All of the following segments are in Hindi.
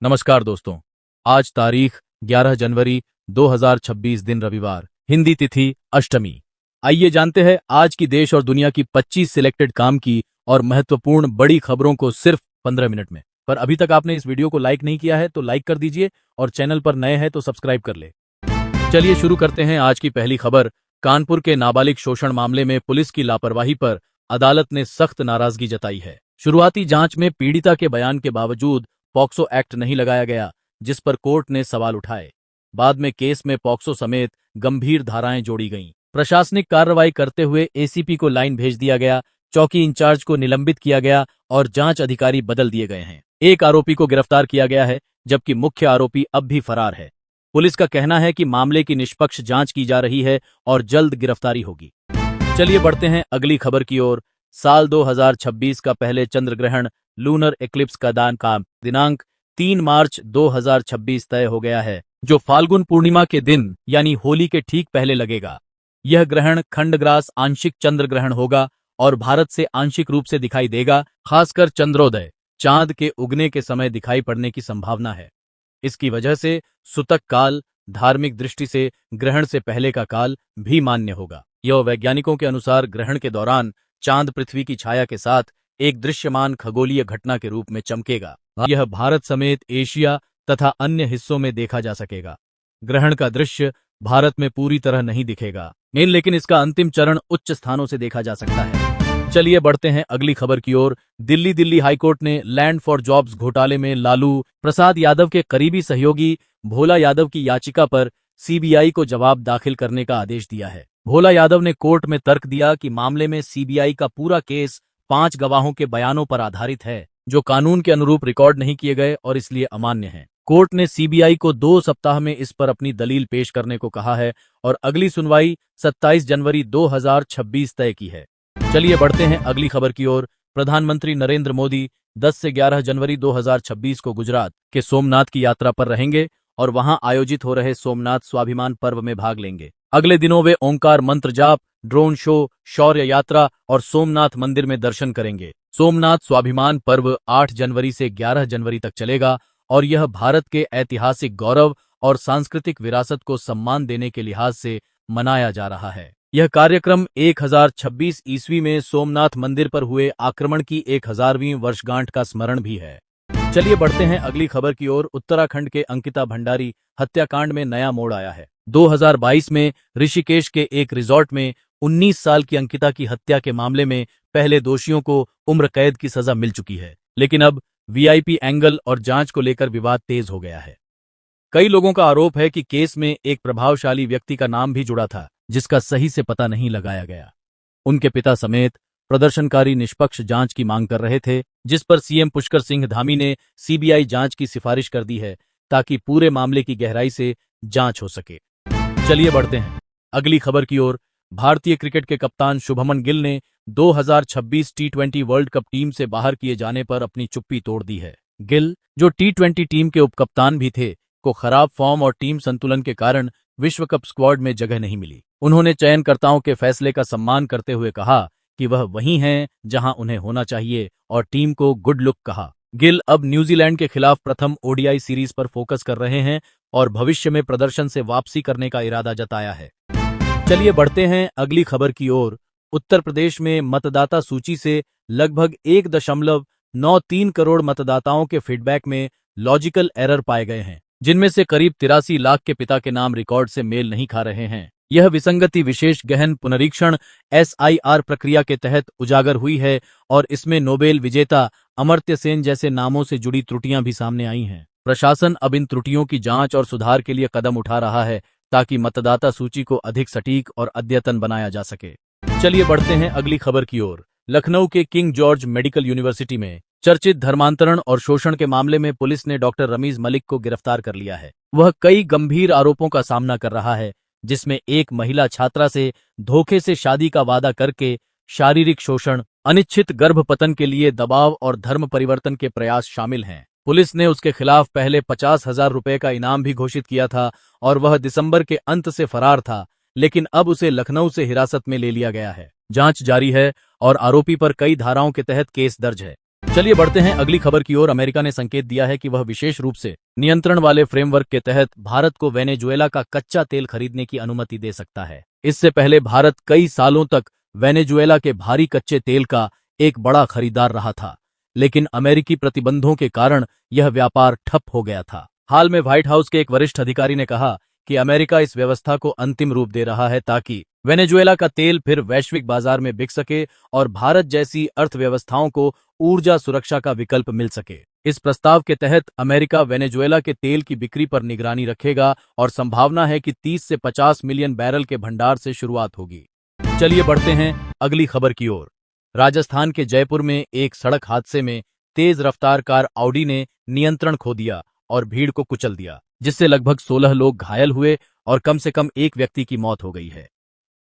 नमस्कार दोस्तों। आज तारीख 11 जनवरी 2026 दिन रविवार, हिंदी तिथि अष्टमी। आइए जानते हैं आज की देश और दुनिया की 25 सिलेक्टेड काम की और महत्वपूर्ण बड़ी खबरों को सिर्फ 15 मिनट में। पर अभी तक आपने इस वीडियो को लाइक नहीं किया है तो लाइक कर दीजिए और चैनल पर नए हैं तो सब्सक्राइब कर ले। चलिए शुरू करते हैं आज की पहली खबर। कानपुर के नाबालिग शोषण मामले में पुलिस की लापरवाही पर अदालत ने सख्त नाराजगी जताई है। शुरुआती जांच में पीड़िता के बयान के बावजूद पॉक्सो एक्ट नहीं लगाया गया, जिस पर कोर्ट ने सवाल उठाए। बाद में केस में पॉक्सो समेत गंभीर धाराएं जोड़ी गईं। प्रशासनिक कार्रवाई करते हुए एसीपी को लाइन भेज दिया गया, चौकी इंचार्ज को निलंबित किया गया और जांच अधिकारी बदल दिए गए हैं। एक आरोपी को गिरफ्तार किया गया है, जबकि मुख्य आरोपी अब भी फरार है। पुलिस का कहना है कि मामले की निष्पक्ष जांच की जा रही है और जल्द गिरफ्तारी होगी। चलिए बढ़ते हैं अगली खबर की ओर। साल 2026 का पहले चंद्र ग्रहण लूनर एक्लिप्स का दिनांक 3 मार्च 2026 तय हो गया है, जो फाल्गुन पूर्णिमा के दिन यानी होली के ठीक पहले लगेगा। यह ग्रहण खंडग्रास आंशिक चंद्र ग्रहण होगा और भारत से आंशिक रूप से दिखाई देगा। खासकर चंद्रोदय चांद के उगने के समय दिखाई पड़ने की संभावना है। इसकी वजह से सुतक काल धार्मिक दृष्टि से ग्रहण से पहले का काल भी मान्य होगा। यह वैज्ञानिकों के अनुसार ग्रहण के दौरान चांद पृथ्वी की छाया के साथ एक दृश्यमान खगोलीय घटना के रूप में चमकेगा। यह भारत समेत एशिया तथा अन्य हिस्सों में देखा जा सकेगा। ग्रहण का दृश्य भारत में पूरी तरह नहीं दिखेगा, लेकिन इसका अंतिम चरण उच्च स्थानों से देखा जा सकता है। चलिए बढ़ते हैं अगली खबर की ओर। दिल्ली हाईकोर्ट ने लैंड फॉर जॉब्स घोटाले में लालू प्रसाद यादव के करीबी सहयोगी भोला यादव की याचिका पर सीबीआई को जवाब दाखिल करने का आदेश दिया है। भोला यादव ने कोर्ट में तर्क दिया कि मामले में सीबीआई का पूरा केस 5 गवाहों के बयानों पर आधारित है, जो कानून के अनुरूप रिकॉर्ड नहीं किए गए और इसलिए अमान्य हैं। कोर्ट ने सीबीआई को 2 सप्ताह में इस पर अपनी दलील पेश करने को कहा है और अगली सुनवाई 27 जनवरी 2026 तय की है। चलिए बढ़ते हैं अगली खबर की ओर। प्रधानमंत्री नरेंद्र मोदी 10 से 11 जनवरी 2026 को गुजरात के सोमनाथ की यात्रा पर रहेंगे और वहां आयोजित हो रहे सोमनाथ स्वाभिमान पर्व में भाग लेंगे। अगले दिनों वे ओंकार मंत्र जाप, ड्रोन शो, शौर्य यात्रा और सोमनाथ मंदिर में दर्शन करेंगे। सोमनाथ स्वाभिमान पर्व 8 जनवरी से 11 जनवरी तक चलेगा और यह भारत के ऐतिहासिक गौरव और सांस्कृतिक विरासत को सम्मान देने के लिहाज से मनाया जा रहा है। यह कार्यक्रम 1026 ईस्वी में सोमनाथ मंदिर पर हुए आक्रमण की 1000वीं वर्षगांठ का स्मरण भी है। चलिए बढ़ते हैं अगली खबर की ओर। उत्तराखंड के अंकिता भंडारी हत्याकांड में नया मोड़ आया है। 2022 में ऋषिकेश के एक रिजॉर्ट में 19 साल की अंकिता की हत्या के मामले में पहले दोषियों को उम्र कैद की सजा मिल चुकी है, लेकिन अब वीआईपी एंगल और जांच को लेकर विवाद तेज हो गया है। कई लोगों का आरोप है कि केस में एक प्रभावशाली व्यक्ति का नाम भी जुड़ा था, जिसका सही से पता नहीं लगाया गया। उनके पिता समेत प्रदर्शनकारी निष्पक्ष जांच की मांग कर रहे थे, जिस पर सीएम पुष्कर सिंह धामी ने सीबीआई जांच की सिफारिश कर दी है ताकि पूरे मामले की गहराई से जांच हो सके। चलिए बढ़ते हैं अगली खबर की ओर। भारतीय क्रिकेट के कप्तान शुभमन गिल ने 2026 टी20 वर्ल्ड कप टीम से बाहर किए जाने पर अपनी चुप्पी तोड़ दी है। गिल, जो टी20 टीम के उपकप्तान भी थे, को खराब फॉर्म और टीम संतुलन के कारण विश्व कप स्क्वाड में जगह नहीं मिली। उन्होंने चयनकर्ताओं के फैसले का सम्मान करते हुए कहा कि वह वहीं हैं जहां उन्हें होना चाहिए और टीम को गुड लुक कहा। गिल अब न्यूजीलैंड के खिलाफ प्रथम ओडीआई सीरीज पर फोकस कर रहे हैं और भविष्य में प्रदर्शन से वापसी करने का इरादा जताया है। चलिए बढ़ते हैं अगली खबर की ओर। उत्तर प्रदेश में मतदाता सूची से लगभग 1.93 करोड़ मतदाताओं के फीडबैक में लॉजिकल एरर पाए गए हैं, जिनमें से करीब 83 लाख के पिता के नाम रिकॉर्ड से मेल नहीं खा रहे हैं। यह विसंगति विशेष गहन पुनरीक्षण SIR प्रक्रिया के तहत उजागर हुई है और इसमें नोबेल विजेता अमर्त्य सेन जैसे नामों से जुड़ी त्रुटियां भी सामने आई हैं। प्रशासन अब इन त्रुटियों की जांच और सुधार के लिए कदम उठा रहा है ताकि मतदाता सूची को अधिक सटीक और अद्यतन बनाया जा सके। चलिए बढ़ते हैं अगली खबर की ओर। लखनऊ के किंग जॉर्ज मेडिकल यूनिवर्सिटी में चर्चित धर्मांतरण और शोषण के मामले में पुलिस ने डॉक्टर रमीज मलिक को गिरफ्तार कर लिया है। वह कई गंभीर आरोपों का सामना कर रहा है, जिसमें एक महिला छात्रा से धोखे से शादी का वादा करके शारीरिक शोषण, अनिश्चित गर्भपतन के लिए दबाव और धर्म परिवर्तन के प्रयास शामिल हैं। पुलिस ने उसके खिलाफ पहले 50,000 रुपए का इनाम भी घोषित किया था और वह दिसंबर के अंत से फरार था, लेकिन अब उसे लखनऊ से हिरासत में ले लिया गया है। जांच जारी है और आरोपी पर कई धाराओं के तहत केस दर्ज है। चलिए बढ़ते हैं अगली खबर की ओर। अमेरिका ने संकेत दिया है कि वह विशेष रूप से नियंत्रण वाले फ्रेमवर्क के तहत भारत को वेनेजुएला का कच्चा तेल खरीदने की अनुमति दे सकता है। इससे पहले भारत कई सालों तक वेनेजुएला के भारी कच्चे तेल का एक बड़ा खरीदार रहा था, लेकिन अमेरिकी प्रतिबंधों के कारण यह व्यापार ठप हो गया था। हाल में व्हाइट हाउस के एक वरिष्ठ अधिकारी ने कहा कि अमेरिका इस व्यवस्था को अंतिम रूप दे रहा है ताकि वेनेजुएला का तेल फिर वैश्विक बाजार में बिक सके और भारत जैसी अर्थव्यवस्थाओं को ऊर्जा सुरक्षा का विकल्प मिल सके। इस प्रस्ताव के तहत अमेरिका वेनेजुएला के तेल की बिक्री पर निगरानी रखेगा और संभावना है कि 30 से 50 मिलियन बैरल के भंडार से शुरुआत होगी। चलिए बढ़ते हैं अगली खबर की ओर। राजस्थान के जयपुर में एक सड़क हादसे में तेज रफ्तार कार ऑडी ने नियंत्रण खो दिया और भीड़ को कुचल दिया, जिससे लगभग 16 लोग घायल हुए और कम से कम एक व्यक्ति की मौत हो गई है।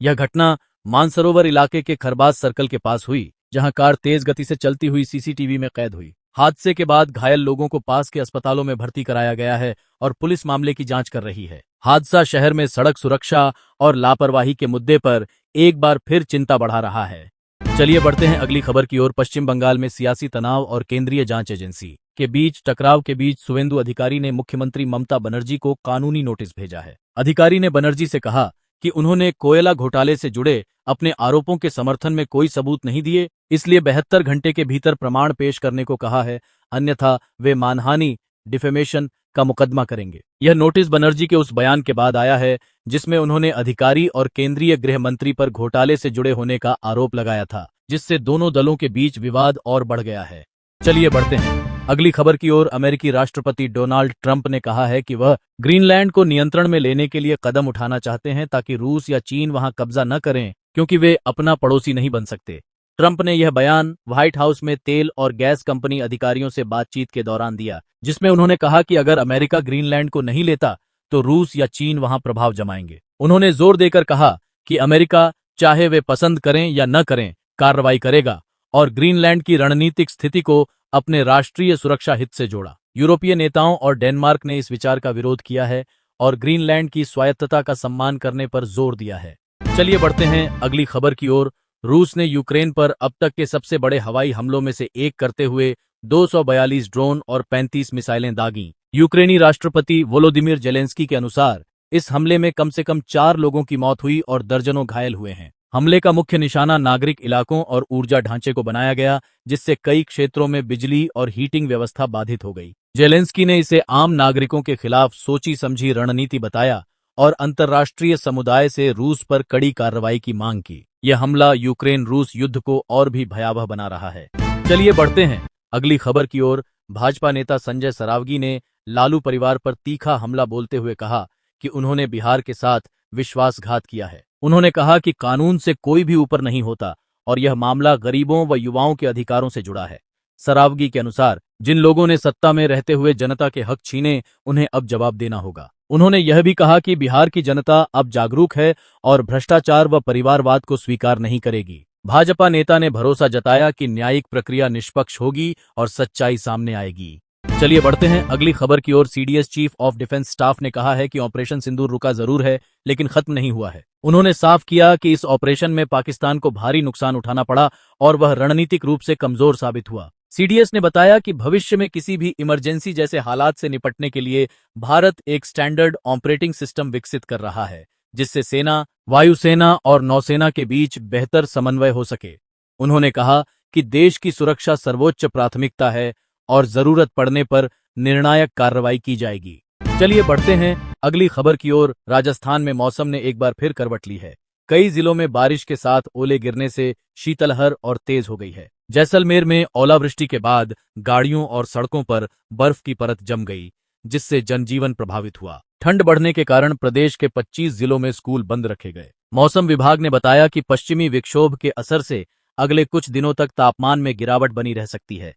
यह घटना मानसरोवर इलाके के खरबाज सर्कल के पास हुई, जहां कार तेज गति से चलती हुई सीसीटीवी में कैद हुई। हादसे के बाद घायल लोगों को पास के अस्पतालों में भर्ती कराया गया है और पुलिस मामले की जांच कर रही है। हादसा शहर में सड़क सुरक्षा और लापरवाही के मुद्दे पर एक बार फिर चिंता बढ़ा रहा है। चलिए बढ़ते हैं अगली खबर की ओर। पश्चिम बंगाल में सियासी तनाव और केंद्रीय जांच एजेंसी के बीच टकराव के बीच शुवेंदु अधिकारी ने मुख्यमंत्री ममता बनर्जी को कानूनी नोटिस भेजा है। अधिकारी ने बनर्जी से कहा कि उन्होंने कोयला घोटाले से जुड़े अपने आरोपों के समर्थन में कोई सबूत नहीं दिए, इसलिए 72 घंटे के भीतर प्रमाण पेश करने को कहा है, अन्यथा वे मानहानि डिफेमेशन का मुकदमा करेंगे। यह नोटिस बनर्जी के उस बयान के बाद आया है जिसमें उन्होंने अधिकारी और केंद्रीय गृह मंत्री पर घोटाले से जुड़े होने का आरोप लगाया था, जिससे दोनों दलों के बीच विवाद और बढ़ गया है। चलिए बढ़ते हैं अगली खबर की ओर। अमेरिकी राष्ट्रपति डोनाल्ड ट्रंप ने कहा है कि वह ग्रीनलैंड को नियंत्रण में लेने के लिए कदम उठाना चाहते हैं ताकि रूस या चीन वहां कब्जा न करें, क्योंकि वे अपना पड़ोसी नहीं बन सकते। ट्रंप ने यह बयान व्हाइट हाउस में तेल और गैस कंपनी अधिकारियों से बातचीत के दौरान दिया, जिसमें उन्होंने कहा कि अगर अमेरिका ग्रीनलैंड को नहीं लेता तो रूस या चीन वहां प्रभाव जमाएंगे। उन्होंने जोर देकर कहा कि अमेरिका, चाहे वे पसंद करें या न करें, कार्रवाई करेगा और ग्रीनलैंड की रणनीतिक स्थिति को अपने राष्ट्रीय सुरक्षा हित से जोड़ा। यूरोपीय नेताओं और डेनमार्क ने इस विचार का विरोध किया है और ग्रीनलैंड की स्वायत्तता का सम्मान करने पर जोर दिया है। चलिए बढ़ते हैं अगली खबर की ओर। रूस ने यूक्रेन पर अब तक के सबसे बड़े हवाई हमलों में से एक करते हुए 242 ड्रोन और 35 मिसाइलें दागीं। यूक्रेनी राष्ट्रपति वोलोदिमीर जेलेंस्की के अनुसार इस हमले में कम से कम 4 लोगों की मौत हुई और दर्जनों घायल हुए हैं। हमले का मुख्य निशाना नागरिक इलाकों और ऊर्जा ढांचे को बनाया गया, जिससे कई क्षेत्रों में बिजली और हीटिंग व्यवस्था बाधित हो गई। जेलेंस्की ने इसे आम नागरिकों के खिलाफ सोची समझी रणनीति बताया और अंतर्राष्ट्रीय समुदाय से रूस पर कड़ी कार्रवाई की मांग की। यह हमला यूक्रेन रूस युद्ध को और भी भयावह बना रहा है। चलिए बढ़ते हैं अगली खबर की ओर। भाजपा नेता संजय सरावगी ने लालू परिवार पर तीखा हमला बोलते हुए कहा कि उन्होंने बिहार के साथ विश्वासघात किया है। उन्होंने कहा कि कानून से कोई भी ऊपर नहीं होता और यह मामला गरीबों व युवाओं के अधिकारों से जुड़ा है। सरावगी के अनुसार जिन लोगों ने सत्ता में रहते हुए जनता के हक छीने, उन्हें अब जवाब देना होगा। उन्होंने यह भी कहा कि बिहार की जनता अब जागरूक है और भ्रष्टाचार व परिवारवाद को स्वीकार नहीं करेगी। भाजपा नेता ने भरोसा जताया कि न्यायिक प्रक्रिया निष्पक्ष होगी और सच्चाई सामने आएगी। चलिए बढ़ते हैं अगली खबर की ओर। CDS chief of defence staff ने कहा है कि ऑपरेशन सिंदूर रुका जरूर है, लेकिन खत्म नहीं हुआ है। उन्होंने साफ किया कि इस ऑपरेशन में पाकिस्तान को भारी नुकसान उठाना पड़ा और वह रणनीतिक रूप से कमजोर साबित हुआ। सीडीएस ने बताया कि भविष्य में किसी भी इमरजेंसी जैसे हालात से निपटने के लिए भारत एक स्टैंडर्ड ऑपरेटिंग सिस्टम विकसित कर रहा है, जिससे सेना, वायुसेना और नौसेना के बीच बेहतर समन्वय हो सके। उन्होंने कहा कि देश की सुरक्षा सर्वोच्च प्राथमिकता है और जरूरत पड़ने पर निर्णायक कार्रवाई की जाएगी। चलिए बढ़ते हैं अगली खबर की ओर। राजस्थान में मौसम ने एक बार फिर करवट ली है। कई जिलों में बारिश के साथ ओले गिरने से शीतलहर और तेज हो गई है। जैसलमेर में ओलावृष्टि के बाद गाड़ियों और सड़कों पर बर्फ की परत जम गई, जिससे जनजीवन प्रभावित हुआ। ठंड बढ़ने के कारण प्रदेश के 25 जिलों में स्कूल बंद रखे गए। मौसम विभाग ने बताया कि पश्चिमी विक्षोभ के असर से अगले कुछ दिनों तक तापमान में गिरावट बनी रह सकती है।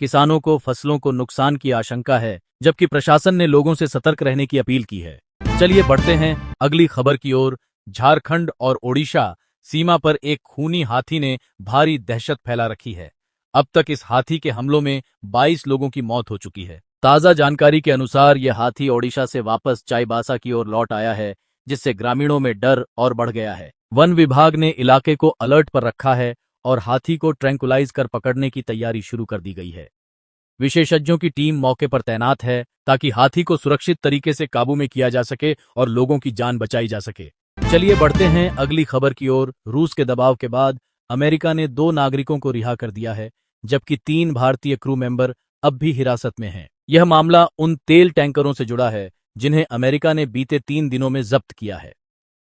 किसानों को फसलों को नुकसान की आशंका है, जबकि प्रशासन ने लोगों से सतर्क रहने की अपील की है। चलिए बढ़ते हैं अगली खबर की ओर। झारखंड और ओडिशा सीमा पर एक खूनी हाथी ने भारी दहशत फैला रखी है। अब तक इस हाथी के हमलों में 22 लोगों की मौत हो चुकी है। ताजा जानकारी के अनुसार यह हाथी ओडिशा से वापस चाईबासा की ओर लौट आया है, जिससे ग्रामीणों में डर और बढ़ गया है। वन विभाग ने इलाके को अलर्ट पर रखा है और हाथी को ट्रैंकुलाइज कर पकड़ने की तैयारी शुरू कर दी गई है। विशेषज्ञों की टीम मौके पर तैनात है ताकि हाथी को सुरक्षित तरीके से काबू में किया जा सके और लोगों की जान बचाई जा सके। चलिए बढ़ते हैं अगली खबर की ओर। रूस के दबाव के बाद अमेरिका ने 2 नागरिकों को रिहा कर दिया है, जबकि 3 भारतीय क्रू मेंबर अब भी हिरासत में हैं। यह मामला उन तेल टैंकरों से जुड़ा है जिन्हें अमेरिका ने बीते 3 दिनों में जब्त किया है।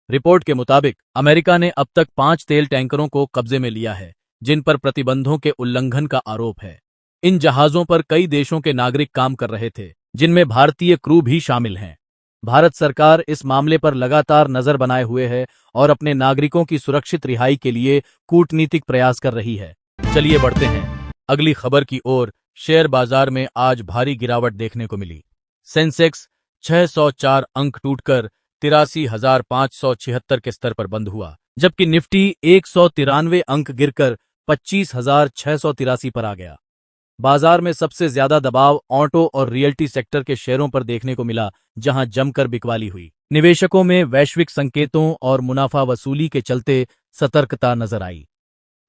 रिपोर्ट के मुताबिक अमेरिका ने अब तक 5 तेल टैंकरों को कब्जे में लिया है, जिन पर प्रतिबंधों के उल्लंघन का आरोप है। इन जहाजों पर कई देशों के नागरिक काम कर रहे थे, जिनमें भारतीय क्रू भी शामिल हैं। भारत सरकार इस मामले पर लगातार नजर बनाए हुए है और अपने नागरिकों की सुरक्षित रिहाई के लिए कूटनीतिक प्रयास कर रही है। चलिए बढ़ते हैं अगली खबर की ओर। शेयर बाजार में आज भारी गिरावट देखने को मिली। सेंसेक्स 604 अंक टूटकर 83,576 के स्तर पर बंद हुआ, जबकि निफ्टी 193 अंक गिरकर 25,683 पर आ गया। बाजार में सबसे ज्यादा दबाव ऑटो और रियल्टी सेक्टर के शेयरों पर देखने को मिला, जहां जमकर बिकवाली हुई। निवेशकों में वैश्विक संकेतों और मुनाफा वसूली के चलते सतर्कता नजर आई।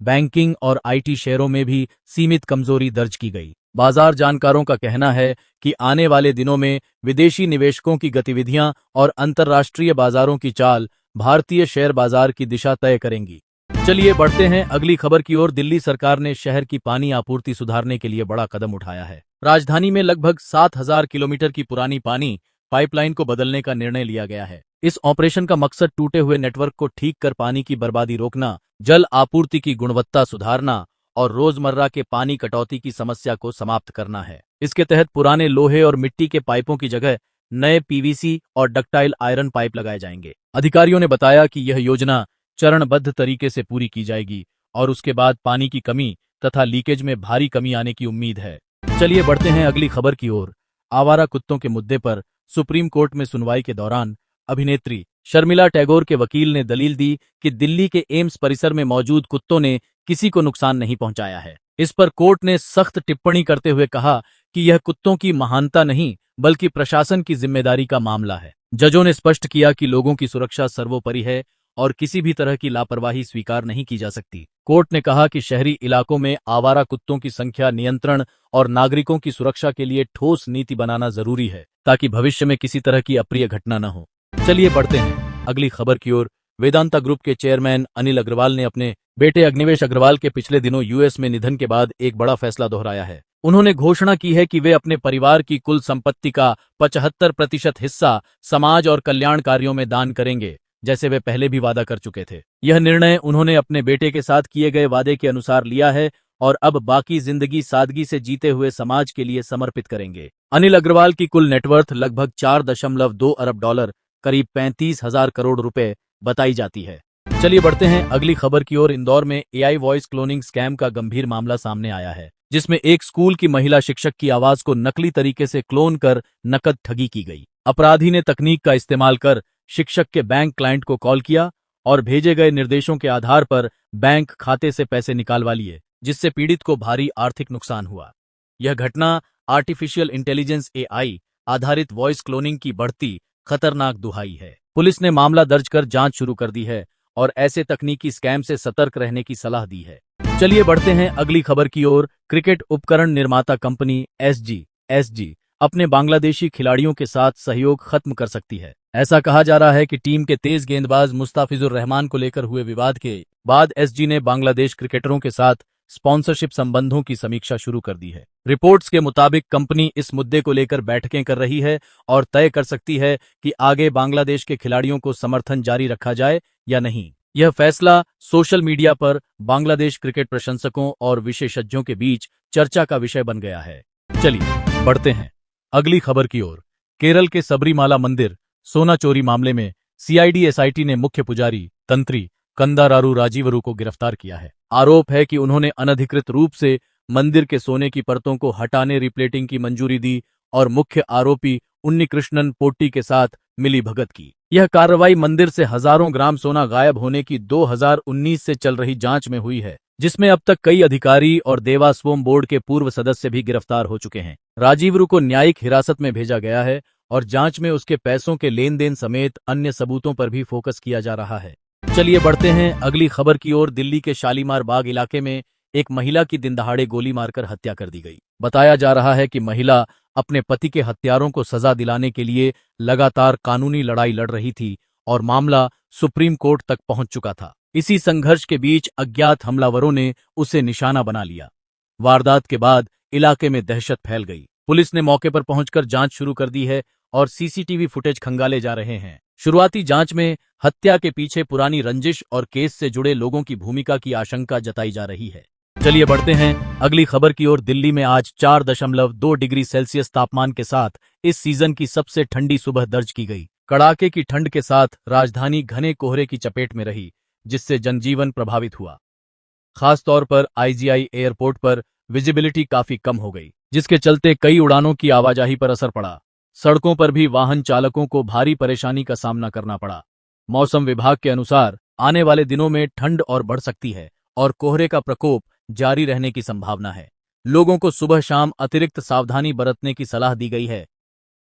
बैंकिंग और आईटी शेयरों में भी सीमित कमजोरी दर्ज की गई। बाजार जानकारों का कहना है कि आने वाले दिनों में विदेशी निवेशकों की गतिविधियां और अंतर्राष्ट्रीय बाजारों की चाल भारतीय शेयर बाजार की दिशा तय करेंगी। चलिए बढ़ते हैं अगली खबर की ओर। दिल्ली सरकार ने शहर की पानी आपूर्ति सुधारने के लिए बड़ा कदम उठाया है। राजधानी में लगभग 7,000 किलोमीटर की पुरानी पानी पाइपलाइन को बदलने का निर्णय लिया गया है। इस ऑपरेशन का मकसद टूटे हुए नेटवर्क को ठीक कर पानी की बर्बादी रोकना, जल आपूर्ति की गुणवत्ता सुधारना और रोजमर्रा के पानी कटौती की समस्या को समाप्त करना है। इसके तहत पुराने लोहे और मिट्टी के पाइपों की जगह नए पीवीसी और डक्टाइल आयरन पाइप लगाए जाएंगे। अधिकारियों ने बताया कि यह योजना चरणबद्ध तरीके से पूरी की जाएगी और उसके बाद पानी की कमी तथा लीकेज में भारी कमी आने की उम्मीद है। चलिए बढ़ते हैं अगली खबर की ओर। आवारा कुत्तों के मुद्दे पर सुप्रीम कोर्ट में सुनवाई के दौरान अभिनेत्री शर्मिला टैगोर के वकील ने दलील दी कि दिल्ली के एम्स परिसर में मौजूद कुत्तों ने किसी को नुकसान नहीं पहुंचाया है। इस पर कोर्ट ने सख्त टिप्पणी करते हुए कहा कि यह कुत्तों की महानता नहीं बल्कि प्रशासन की जिम्मेदारी का मामला है। जजों ने स्पष्ट किया कि लोगों की सुरक्षा सर्वोपरि है और किसी भी तरह की लापरवाही स्वीकार नहीं की जा सकती। कोर्ट ने कहा कि शहरी इलाकों में आवारा कुत्तों की संख्या नियंत्रण और नागरिकों की सुरक्षा के लिए ठोस नीति बनाना जरूरी है, ताकि भविष्य में किसी तरह की अप्रिय घटना न हो। चलिए बढ़ते हैं अगली खबर की ओर। वेदांता ग्रुप के चेयरमैन अनिल अग्रवाल ने अपने बेटे अग्निवेश अग्रवाल के पिछले दिनों यूएस में निधन के बाद एक बड़ा फैसला दोहराया है। उन्होंने घोषणा की है कि वे अपने परिवार की कुल संपत्ति का 75% हिस्सा समाज और कल्याण कार्यों में दान करेंगे, जैसे वे पहले भी वादा कर चुके थे। यह निर्णय उन्होंने अपने बेटे के साथ किए गए वादे के अनुसार लिया है और अब बाकी जिंदगी सादगी से जीते हुए समाज के लिए समर्पित करेंगे। अनिल अग्रवाल की कुल नेटवर्थ लगभग 4.2 अरब डॉलर, करीब 35,000 करोड़ रुपए बताई जाती है। चलिए बढ़ते हैं अगली खबर की ओर। इंदौर में एआई वॉइस क्लोनिंग स्कैम का गंभीर मामला सामने आया है, जिसमें एक स्कूल की महिला शिक्षक की आवाज को नकली तरीके से क्लोन कर नकद ठगी की गई। अपराधी ने तकनीक का इस्तेमाल कर शिक्षक के बैंक क्लाइंट को कॉल किया और भेजे गए निर्देशों के आधार पर बैंक खाते से पैसे निकालवा लिए, जिससे पीड़ित को भारी आर्थिक नुकसान हुआ। यह घटना आर्टिफिशियल इंटेलिजेंस एआई आधारित वॉइस क्लोनिंग की बढ़ती खतरनाक दुहाई है। पुलिस ने मामला दर्ज कर जांच शुरू कर दी है और ऐसे तकनीकी स्कैम से सतर्क रहने की सलाह दी है। चलिए बढ़ते हैं अगली खबर की ओर। क्रिकेट उपकरण निर्माता कंपनी एसजी अपने बांग्लादेशी खिलाड़ियों के साथ सहयोग खत्म कर सकती है। ऐसा कहा जा रहा है कि टीम के तेज गेंदबाज मुस्ताफिजुर रहमान को लेकर हुए विवाद के बाद एसजी ने बांग्लादेश क्रिकेटरों के साथ स्पॉन्सरशिप संबंधों की समीक्षा शुरू कर दी है। रिपोर्ट्स के मुताबिक कंपनी इस मुद्दे को लेकर बैठकें कर रही है और तय कर सकती है कि आगे बांग्लादेश के खिलाड़ियों को समर्थन जारी रखा जाए या नहीं। यह फैसला सोशल मीडिया पर बांग्लादेश क्रिकेट प्रशंसकों और विशेषज्ञों के बीच चर्चा का विषय बन गया है। चलिए बढ़ते हैं अगली खबर की ओर। केरल के सबरीमाला मंदिर सोना चोरी मामले में सीआईडी एसआईटी ने मुख्य पुजारी तंत्री कंदारारू राजीवरू को गिरफ्तार किया है। आरोप है कि उन्होंने अनधिकृत रूप से मंदिर के सोने की परतों को हटाने रिप्लेटिंग की मंजूरी दी और मुख्य आरोपी उन्नीकृष्णन पोट्टी के साथ मिलीभगत की। यह कार्रवाई मंदिर से हजारों ग्राम सोना गायब होने की 2019 से चल रही जांच में हुई है, जिसमें अब तक कई अधिकारी और देवास्वोम बोर्ड के पूर्व सदस्य भी गिरफ्तार हो चुके हैं। राजीवरू को न्यायिक हिरासत में भेजा गया है और जांच में उसके पैसों के लेन देन समेत अन्य सबूतों पर भी फोकस किया जा रहा है। चलिए बढ़ते हैं अगली खबर की ओर। दिल्ली के शालीमार बाग इलाके में एक महिला की दिन दहाड़े गोली मारकर हत्या कर दी गई। बताया जा रहा है कि महिला अपने पति के हत्यारों को सजा दिलाने के लिए लगातार कानूनी लड़ाई लड़ रही थी और मामला सुप्रीम कोर्ट तक पहुंच चुका था। इसी संघर्ष के बीच अज्ञात हमलावरों ने उसे निशाना बना लिया। वारदात के बाद इलाके में दहशत फैल गई। पुलिस ने मौके पर पहुंचकर जांच शुरू कर दी है और सीसीटीवी फुटेज खंगाले जा रहे हैं। शुरुआती जांच में हत्या के पीछे पुरानी रंजिश और केस से जुड़े लोगों की भूमिका की आशंका जताई जा रही है। चलिए बढ़ते हैं अगली खबर की ओर। दिल्ली में आज 4.2 डिग्री सेल्सियस तापमान के साथ इस सीजन की सबसे ठंडी सुबह दर्ज की गई। कड़ाके की ठंड के साथ राजधानी घने कोहरे की चपेट में रही, जिससे जनजीवन प्रभावित हुआ। खासतौर पर आईजीआई एयरपोर्ट पर विजिबिलिटी काफी कम हो गई, जिसके चलते कई उड़ानों की आवाजाही पर असर पड़ा। सड़कों पर भी वाहन चालकों को भारी परेशानी का सामना करना पड़ा। मौसम विभाग के अनुसार आने वाले दिनों में ठंड और बढ़ सकती है और कोहरे का प्रकोप जारी रहने की संभावना है। लोगों को सुबह शाम अतिरिक्त सावधानी बरतने की सलाह दी गई है।